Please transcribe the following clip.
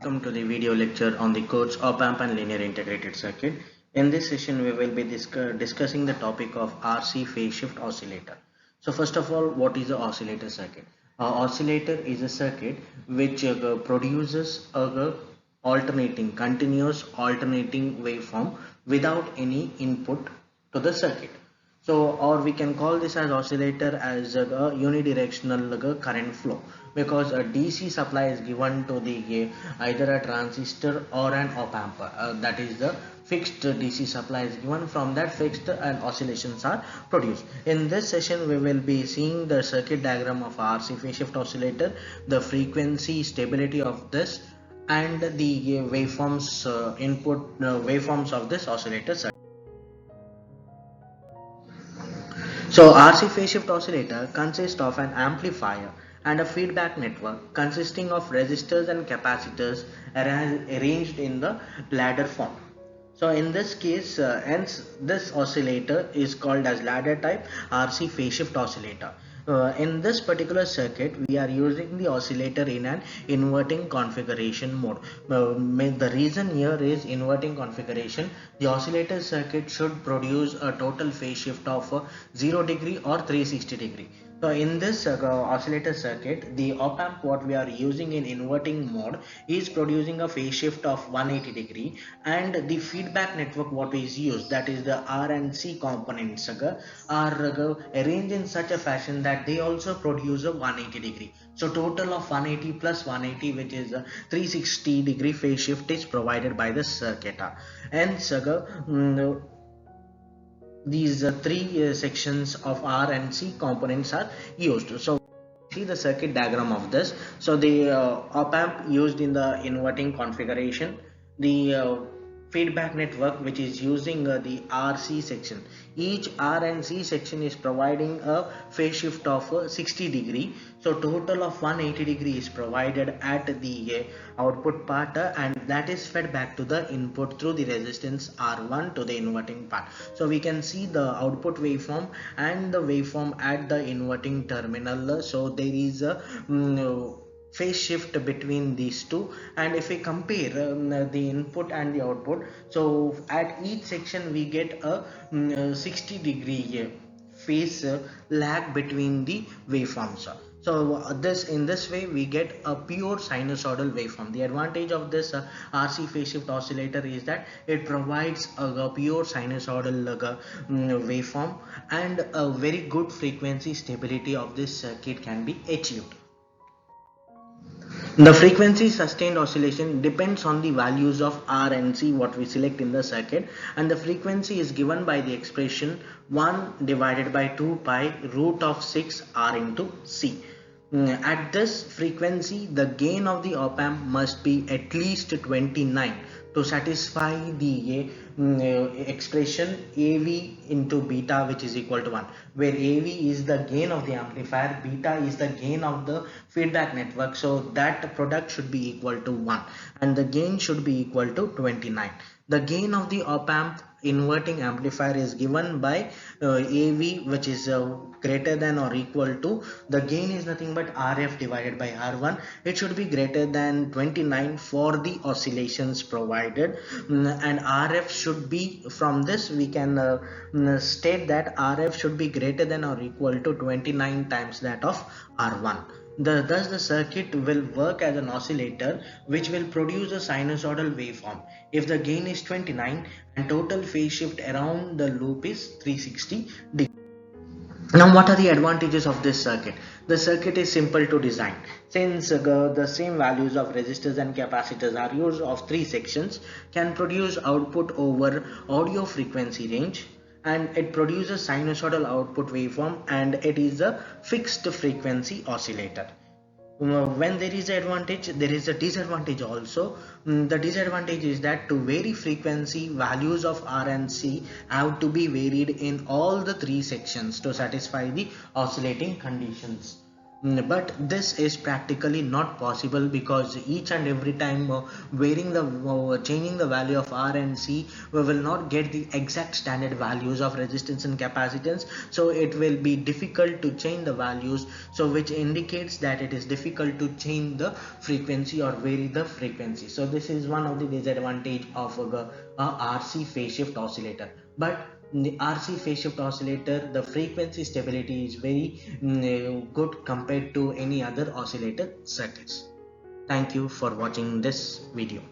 Welcome to the video lecture on the course Op-amp and linear integrated circuit. In this session, we will be discussing the topic of RC phase shift oscillator. So first of all, what is the oscillator circuit? Oscillator is a circuit which produces a continuous alternating waveform without any input to the circuit. So, or we can call this as oscillator as a unidirectional current flow, because a DC supply is given to the either a transistor or an op amp. That is the fixed DC supply is given. From that fixed and oscillations are produced. In this session, we will be seeing the circuit diagram of RC phase shift oscillator, the frequency stability of this, and the waveforms input waveforms of this oscillator circuit. So RC phase shift oscillator consists of an amplifier and a feedback network consisting of resistors and capacitors arranged in the ladder form. So in this case, hence this oscillator is called as ladder type RC phase shift oscillator. In this particular circuit, we are using the oscillator in an inverting configuration mode. The reason here is inverting configuration. The oscillator circuit should produce a total phase shift of 0 degree or 360 degree. So in this oscillator circuit, the op amp what we are using in inverting mode is producing a phase shift of 180 degree, and the feedback network what is used, that is the R and C components are arranged in such a fashion that they also produce a 180 degree. So total of 180 plus 180, which is a 360 degree phase shift, is provided by the circuit. Hence these three sections of R and C components are used. So see the circuit diagram of this. So the op amp used in the inverting configuration, the feedback network which is using the RC section. Each R and C section is providing a phase shift of 60 degree. So total of 180 degree is provided at the output part, and that is fed back to the input through the resistance R1 to the inverting part. So we can see the output waveform and the waveform at the inverting terminal. So there is a phase shift between these two, and if we compare the input and the output, so at each section we get a 60 degree phase lag between the waveforms. So this in this way we get a pure sinusoidal waveform. The advantage of this RC phase shift oscillator is that it provides a pure sinusoidal waveform, and a very good frequency stability of this circuit can be achieved. The frequency sustained oscillation depends on the values of R and C what we select in the circuit, and the frequency is given by the expression 1 divided by 2 pi root of 6 R into C. At this frequency, the gain of the op amp must be at least 29 to satisfy the expression AV into beta, which is equal to 1, where AV is the gain of the amplifier, beta is the gain of the feedback network. So that product should be equal to 1, and the gain should be equal to 29. The gain of the op amp inverting amplifier is given by AV, which is greater than or equal to, the gain is nothing but RF divided by R1. It should be greater than 29 for the oscillations provided, and RF should be, from this we can state that RF should be greater than or equal to 29 times that of R1. Thus the circuit will work as an oscillator which will produce a sinusoidal waveform if the gain is 29 and total phase shift around the loop is 360 degrees. Now what are the advantages of this circuit? The circuit is simple to design. Since the same values of resistors and capacitors are used of three sections, can produce output over audio frequency range, and it produces sinusoidal output waveform, and it is a fixed frequency oscillator. When there is an advantage, there is a disadvantage also. The disadvantage is that to vary frequency, values of R and C have to be varied in all the three sections to satisfy the oscillating conditions. But this is practically not possible because each and every time changing the value of R and C, we will not get the exact standard values of resistance and capacitance, so it will be difficult to change the values, so which indicates that it is difficult to change the frequency or vary the frequency. So this is one of the disadvantage of a RC phase shift oscillator. But in the RC phase shift oscillator, the frequency stability is very good compared to any other oscillator circuits. Thank you for watching this video.